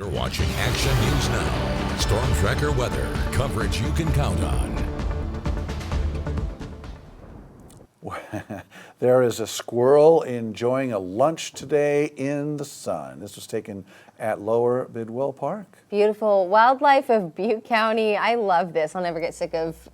You're watching Action News Now. Storm Tracker weather. Coverage you can count on. There is a squirrel enjoying a lunch today in the sun. This was taken at Lower Bidwell Park. Beautiful wildlife of Butte County. I love this. I'll never get sick of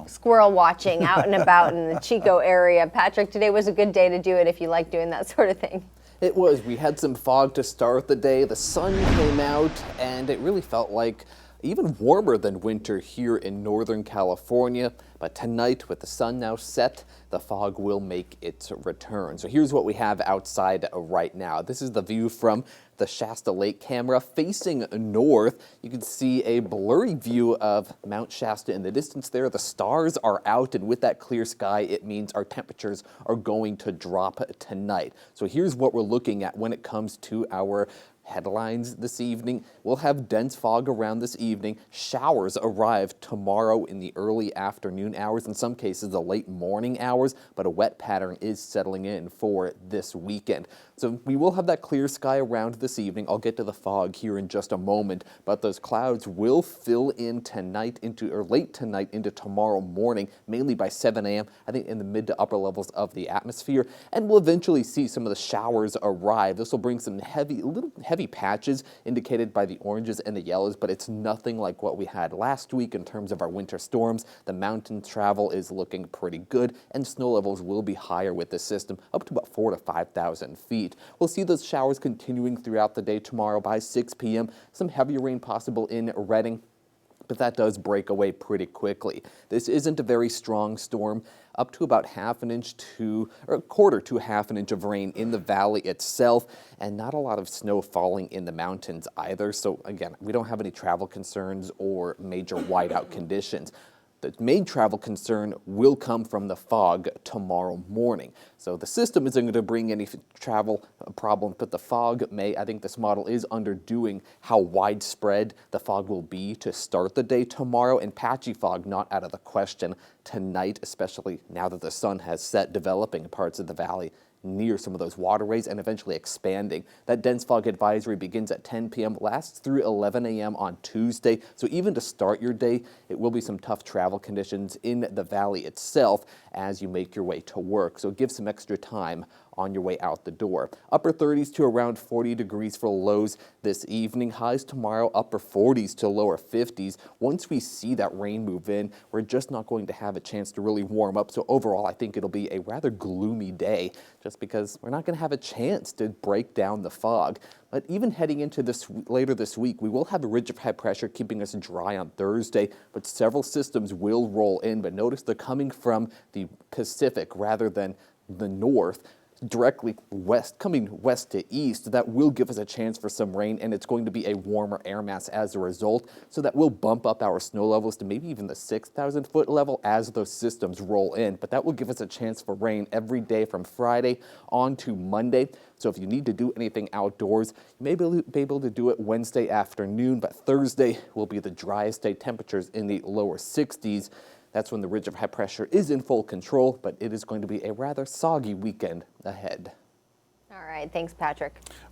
squirrel watching out and about in the Chico area. Patrick, today was a good day to do it if you like doing that sort of thing. It was. We had some fog to start the day. The sun came out and it really felt like even warmer than winter here in Northern California. But tonight, with the sun now set, the fog will make its return. So here's what we have outside right now. This is the view from the Shasta Lake camera facing north. You can see a blurry view of Mount Shasta in the distance there. The stars are out, and with that clear sky, it means our temperatures are going to drop tonight. So here's what we're looking at when it comes to our headlines this evening. We'll have dense fog around this evening. Showers arrive tomorrow in the early afternoon hours, in some cases the late morning hours, but a wet pattern is settling in for this weekend. So we will have that clear sky around this evening. I'll get to the fog here in just a moment, but those clouds will fill in tonight or late tonight into tomorrow morning, mainly by 7 a.m., I think in the mid to upper levels of the atmosphere, and we'll eventually see some of the showers arrive. This will bring some little heavy patches indicated by the oranges and the yellows, but it's nothing like what we had last week in terms of our winter storms. The mountain travel is looking pretty good, and snow levels will be higher with this system, up to about 4,000 to 5,000 feet. We'll see those showers continuing throughout the day tomorrow by 6 p.m. Some heavier rain possible in Redding, but that does break away pretty quickly. This isn't a very strong storm. Up to about a quarter to half an inch of rain in the valley itself, and not a lot of snow falling in the mountains either. So again, we don't have any travel concerns or major whiteout conditions. The main travel concern will come from the fog tomorrow morning. So the system isn't going to bring any travel problems, but the fog may. I think this model is underdoing how widespread the fog will be to start the day tomorrow, and patchy fog not out of the question tonight, especially now that the sun has set, developing in parts of the valley near some of those waterways and eventually expanding. That dense fog advisory begins at 10 p.m., lasts through 11 a.m. on Tuesday. So even to start your day, it will be some tough travel conditions in the valley itself as you make your way to work. So give some extra time on your way out the door. Upper 30s to around 40 degrees for lows this evening. Highs tomorrow, upper 40s to lower 50s. Once we see that rain move in, we're just not going to have a chance to really warm up. So overall, I think it'll be a rather gloomy day just because we're not going to have a chance to break down the fog. But even heading into later this week, we will have a ridge of high pressure keeping us dry on Thursday, but several systems will roll in. But notice they're coming from the Pacific rather than the north, directly west, coming west to east. That will give us a chance for some rain, and it's going to be a warmer air mass as a result. So that will bump up our snow levels to maybe even the 6,000 foot level as those systems roll in. But that will give us a chance for rain every day from Friday on to Monday. So if you need to do anything outdoors, you may be able to do it Wednesday afternoon, but Thursday will be the driest day, temperatures in the lower 60s. That's when the ridge of high pressure is in full control, but it is going to be a rather soggy weekend ahead. All right, thanks, Patrick.